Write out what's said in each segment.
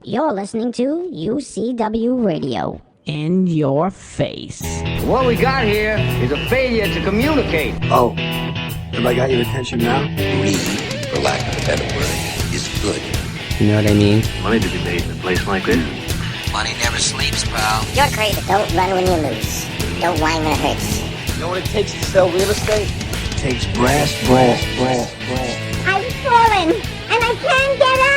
You're listening to UCW Radio. In your face. What we got here is a failure to communicate. Oh, have I got your attention now? Greed, for lack of a better word, is good. You know what I mean? Money to be made in a place like this. Money never sleeps, pal. You're crazy. Don't run when you lose. Don't whine when it hurts. You know what it takes to sell real estate? It takes brass. I've fallen, and I can't get up.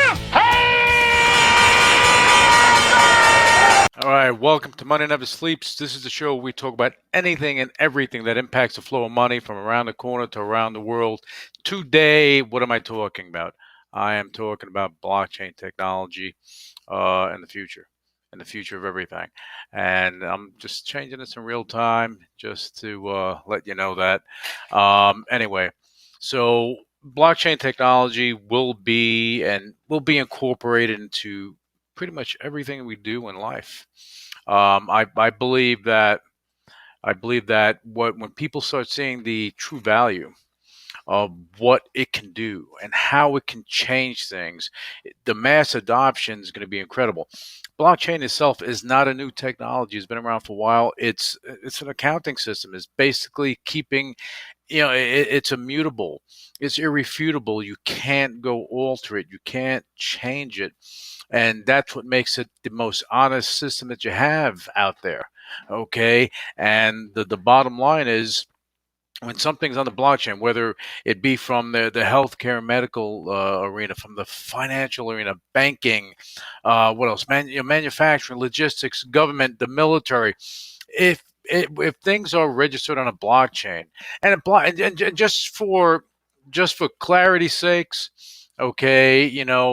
All right, welcome to Money Never Sleeps. This is the show where we talk about anything and everything that impacts the flow of money from around the corner to around the world. Today, what am I talking about? I am talking about blockchain technology and the future of everything. And I'm just changing this in real time just to let you know that. Anyway, so blockchain technology will be incorporated into pretty much everything we do in life. I believe that when people start seeing the true value of what it can do and how it can change things, the mass adoption is going to be incredible. Blockchain itself is not a new technology. It's been around for a while. It's an accounting system. It's basically keeping, it's immutable. It's irrefutable. You can't go alter it. You can't change it. And that's what makes it the most honest system that you have out there. Okay. And the bottom line is, when something's on the blockchain, whether it be from the healthcare and medical arena, from the financial arena, banking, what else? Manufacturing, logistics, government, the military. If things are registered on a blockchain, and just for clarity's sakes, okay,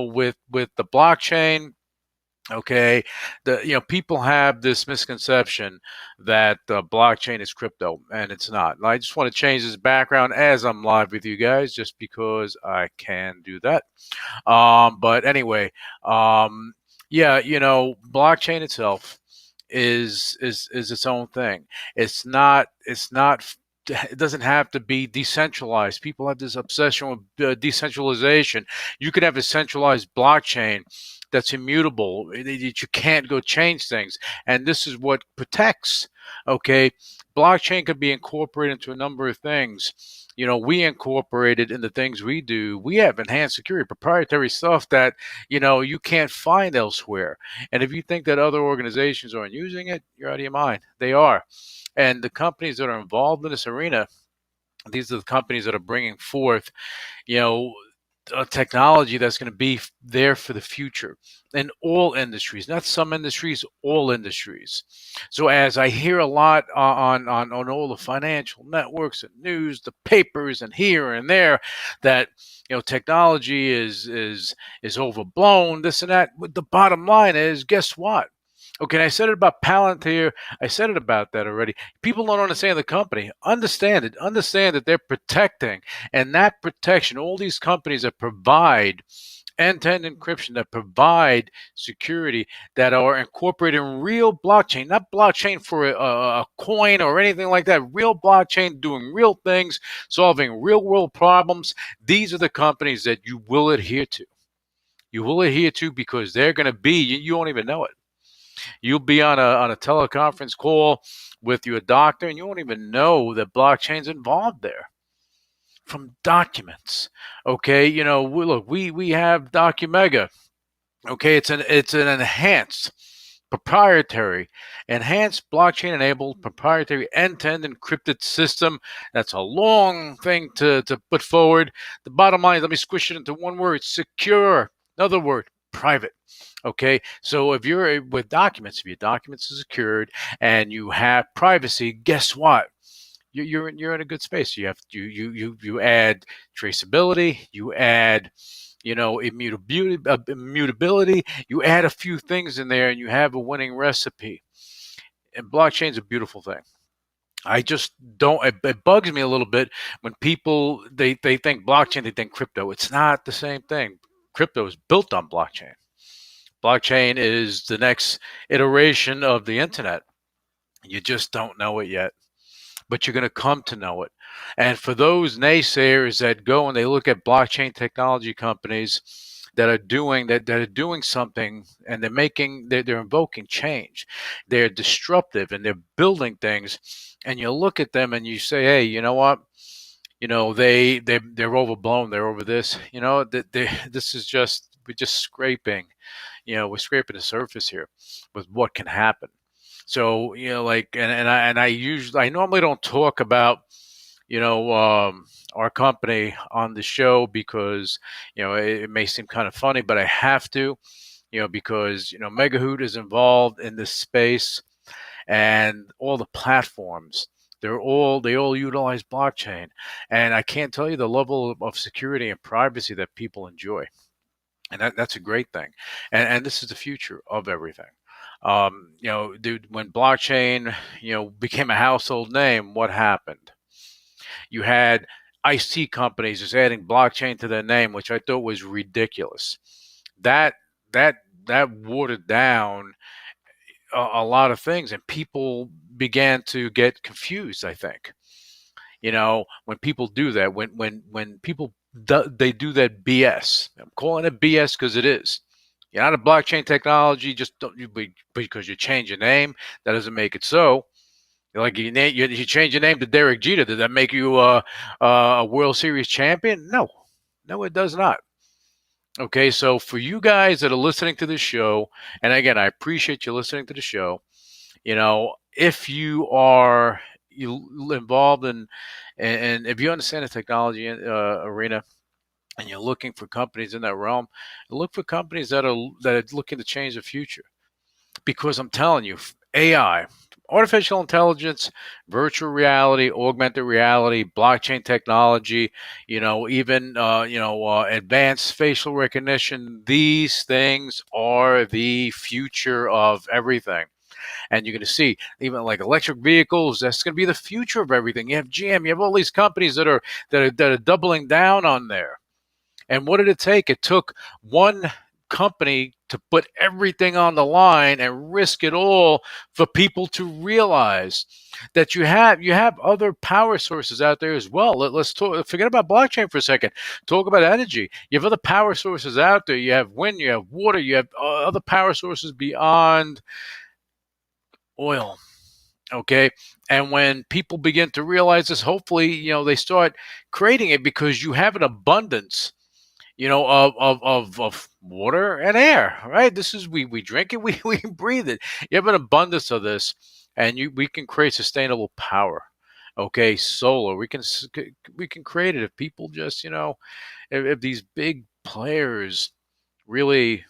with the blockchain. Okay, people have this misconception that blockchain is crypto, and it's not. And I just want to change this background as I'm live with you guys, just because I can do that. But anyway, blockchain itself is its own thing. It's not. It doesn't have to be decentralized. People have this obsession with decentralization. You could have a centralized blockchain that's immutable, that you can't go change things. And this is what protects, okay? Blockchain could be incorporated into a number of things. We incorporated in the things we do. We have enhanced security, proprietary stuff that, you can't find elsewhere. And if you think that other organizations aren't using it, you're out of your mind. They are. And the companies that are involved in this arena, these are the companies that are bringing forth, a technology that's going to be there for the future in all industries, not some industries, all industries. So as I hear a lot on all the financial networks and news, the papers and here and there, that technology is overblown, this and that. The bottom line is, guess what? Okay, and I said it about Palantir. I said it about that already. People don't understand the company. Understand it. Understand that they're protecting. And that protection, all these companies that provide end-to-end encryption, that provide security, that are incorporated in real blockchain, not blockchain for a coin or anything like that, real blockchain doing real things, solving real-world problems. These are the companies that you will adhere to. You will adhere to because they're going to be, you won't even know it. You'll be on a teleconference call with your doctor, and you won't even know that blockchain's involved there. From documents, okay. We have Documega. Okay, it's an enhanced blockchain-enabled proprietary end-to-end encrypted system. That's a long thing to put forward. The bottom line, let me squish it into one word: secure. Another word: private. Okay, so if your documents are secured and you have privacy, guess what? You're in a good space. You you add traceability, you add immutability, you add a few things in there, and you have a winning recipe. And blockchain's a beautiful thing. I just don't. It bugs me a little bit when people they think blockchain, they think crypto. It's not the same thing. Crypto is built on blockchain. Blockchain is the next iteration of the internet. You just don't know it yet, but you're going to come to know it. And for those naysayers that go and they look at blockchain technology companies that are doing something, and they're invoking change. They're disruptive and they're building things, and you look at them and you say, hey, you know what? They're overblown. They're over this. This is just we're just scraping. We're scraping the surface here with what can happen. So I normally don't talk about our company on the show because it may seem kind of funny, but I have to, because Megahoot is involved in this space, and all the platforms. They all utilize blockchain, and I can't tell you the level of security and privacy that people enjoy, and that's a great thing. And this is the future of everything. Dude, when blockchain became a household name, what happened? You had IC companies just adding blockchain to their name, which I thought was ridiculous. That that that watered down a lot of things, and people began to get confused. I think when people do that, when people they do that BS. I'm calling it BS because it is. You're not a blockchain technology just because you change your name. That doesn't make it so. Like you change your name to Derek Jeter. Does that make you a World Series champion? No, no, it does not. Okay, so for you guys that are listening to this show, and again, I appreciate you listening to the show. If you are involved and if you understand the technology arena, and you're looking for companies in that realm, look for companies that are looking to change the future. Because I'm telling you, AI, artificial intelligence, virtual reality, augmented reality, blockchain technology, even advanced facial recognition. These things are the future of everything. And you're going to see even like electric vehicles. That's going to be the future of everything. You have GM. You have all these companies that are doubling down on there. And what did it take? It took one company to put everything on the line and risk it all for people to realize that you have other power sources out there as well. Let's talk. Forget about blockchain for a second. Talk about energy. You have other power sources out there. You have wind. You have water. You have other power sources beyond oil. Okay. And when people begin to realize this, hopefully, they start creating it because you have an abundance of water and air, right? This is we drink it, we breathe it. You have an abundance of this, and we can create sustainable power. Okay, solar, we can create it if people just if these big players really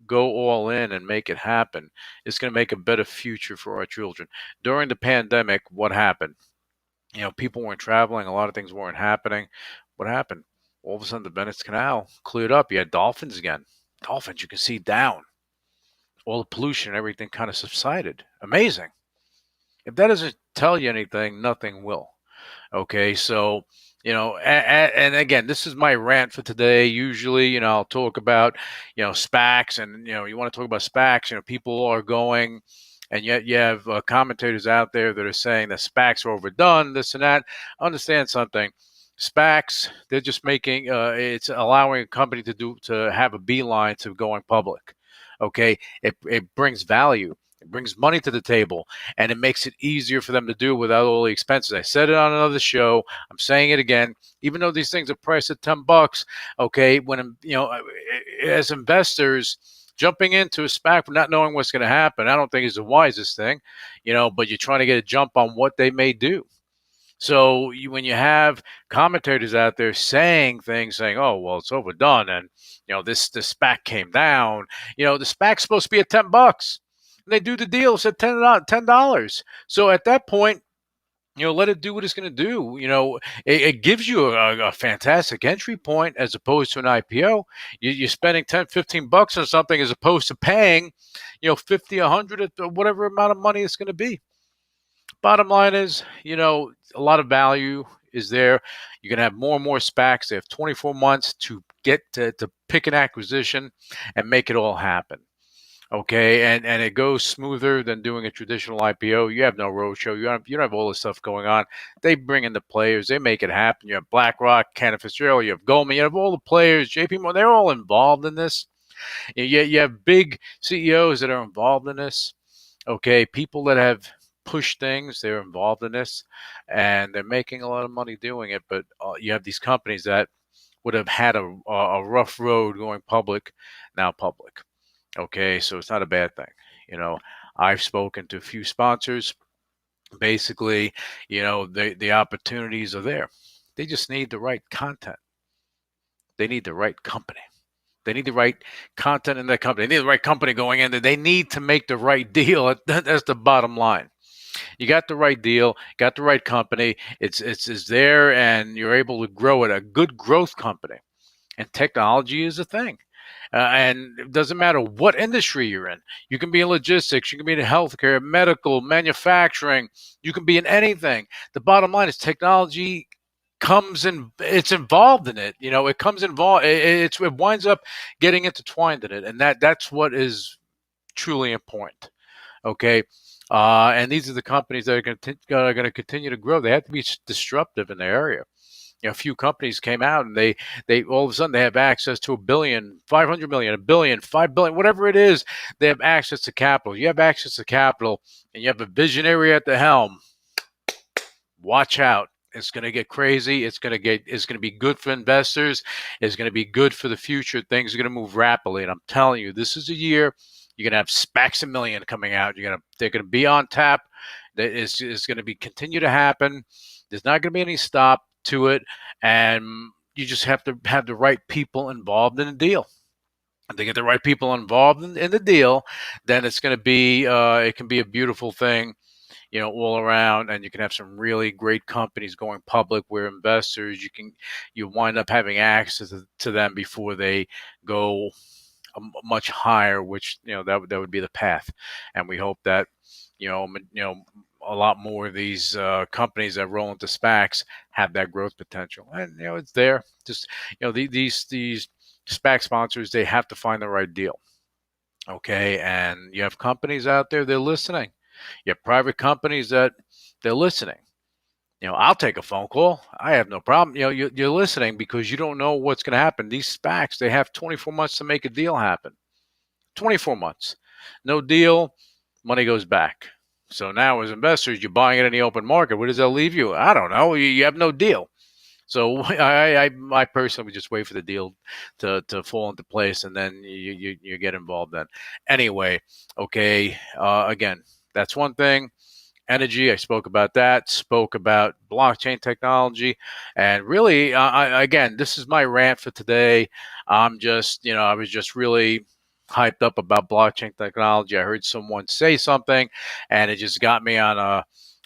go all in and make it happen. It's going to make a better future for our children. During the pandemic, what happened? People weren't traveling, a lot of things weren't happening. What happened? All of a sudden, the Venice Canal cleared up. You had dolphins again. Dolphins you can see down. All the pollution and everything kind of subsided. Amazing. If that doesn't tell you anything, nothing will. Okay, so and again, this is my rant for today. Usually, I'll talk about Spacs, and you want to talk about Spacs. People are going, and yet you have commentators out there that are saying that Spacs are overdone, this and that. Understand something. SPACs, they're just making it's allowing a company to have a beeline to going public. Okay, it brings value, it brings money to the table, and it makes it easier for them to do without all the expenses. I said it on another show. I'm saying it again. Even though these things are priced at $10, okay, when as investors jumping into a SPAC not knowing what's going to happen, I don't think is the wisest thing, but you're trying to get a jump on what they may do. So when you have commentators out there saying things, saying, "Oh, well, it's overdone," and this SPAC came down. The SPAC's supposed to be at $10. They do the deals at $10. So at that point, let it do what it's going to do. It gives you a fantastic entry point as opposed to an IPO. You're spending $10-15 on something as opposed to paying, 50, 100, whatever amount of money it's going to be. Bottom line is, a lot of value is there. You're going to have more and more SPACs. They have 24 months to get to pick an acquisition and make it all happen. Okay, and it goes smoother than doing a traditional IPO. You have no roadshow. You don't have all this stuff going on. They bring in the players. They make it happen. You have BlackRock, Cantor Fitzgerald, you have Goldman, you have all the players, JP Morgan. They're all involved in this. You have big CEOs that are involved in this. Okay, people that have pushed things, they're involved in this, and they're making a lot of money doing it. But you have these companies that would have had a rough road going public, now public. Okay, so it's not a bad thing. I've spoken to a few sponsors. Basically, the opportunities are there. They just need the right content. They need the right company. They need the right content in that company. They need the right company going in there. They need to make the right deal. That's the bottom line. You got the right deal, got the right company. It's there, and you're able to grow it. A good growth company, and technology is a thing. And it doesn't matter what industry you're in. You can be in logistics, you can be in healthcare, medical, manufacturing. You can be in anything. The bottom line is technology comes in. It's involved in it. It comes involved. It winds up getting intertwined in it, and that's what is truly important. Okay. And these are the companies that are going to continue to grow. They have to be disruptive in their area. A few companies came out and they all of a sudden they have access to $1 billion, $500 million, $1 billion, $5 billion, whatever it is. They have access to capital. You have access to capital, and you have a visionary at the helm. Watch out. It's going to get crazy. It's going to be good for investors. It's going to be good for the future. Things are going to move rapidly. And I'm telling you, this is a year you're going to have Spacs a million coming out. They're going to be on tap. It's going to continue to happen. There's not going to be any stop to it, and you just have to have the right people involved in the deal. If they get the right people involved in the deal, then it's going to be it can be a beautiful thing, all around, and you can have some really great companies going public where investors you wind up having access to them before they go much higher, which that would be the path, and we hope that a lot more of these companies that roll into SPACs have that growth potential, and it's there. Just these SPAC sponsors, they have to find the right deal. Okay, and you have companies out there, they're listening. You have private companies that they're listening. I'll take a phone call. I have no problem. You're listening because you don't know what's going to happen. These SPACs, they have 24 months to make a deal happen. 24 months. No deal, money goes back. So now as investors, you're buying it in the open market. Where does that leave you? I don't know. You have no deal. So I personally would just wait for the deal to fall into place, and then you get involved then. Anyway, okay, again, that's one thing. Energy, I spoke about that, spoke about blockchain technology, and really, again, this is my rant for today. I was just really hyped up about blockchain technology. I heard someone say something, and it just got me on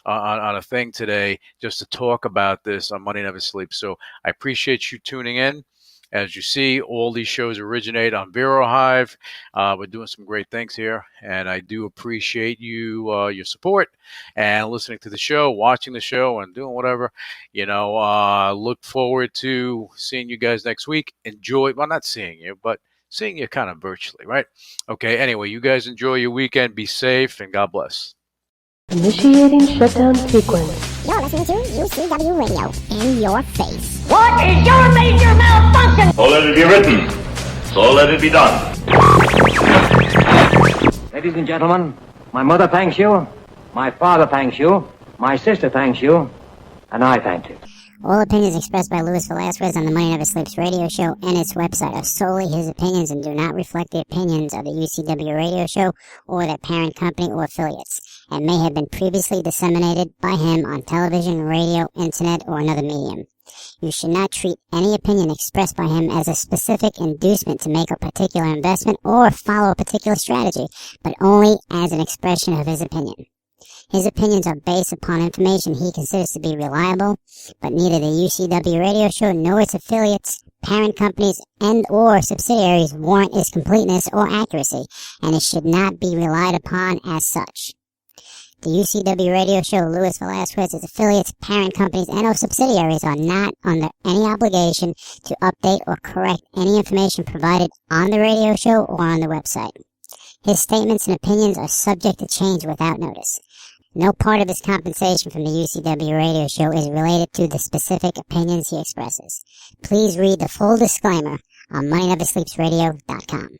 a thing today just to talk about this on Money Never Sleeps. So I appreciate you tuning in. As you see, all these shows originate on Vero Hive. We're doing some great things here, and I do appreciate your support and listening to the show, watching the show, and doing whatever. Look forward to seeing you guys next week. Not seeing you, but seeing you kind of virtually, right? Okay, anyway, you guys enjoy your weekend. Be safe, and God bless. Initiating shutdown sequence. You're listening to UCW Radio. In your face. What is your major malfunction? So let it be written. So let it be done. Ladies and gentlemen, my mother thanks you, my father thanks you, my sister thanks you, and I thank you. All opinions expressed by Luis Velazquez on the Money Never Sleeps radio show and its website are solely his opinions and do not reflect the opinions of the UCW radio show or their parent company or affiliates, and may have been previously disseminated by him on television, radio, internet, or another medium. You should not treat any opinion expressed by him as a specific inducement to make a particular investment or follow a particular strategy, but only as an expression of his opinion. His opinions are based upon information he considers to be reliable, but neither the UCW radio show nor its affiliates, parent companies, and or subsidiaries warrant its completeness or accuracy, and it should not be relied upon as such. The UCW radio show, Luis Velazquez, its affiliates, parent companies, and or subsidiaries are not under any obligation to update or correct any information provided on the radio show or on the website. His statements and opinions are subject to change without notice. No part of his compensation from the UCW radio show is related to the specific opinions he expresses. Please read the full disclaimer on MoneyNeverSleepsRadio.com.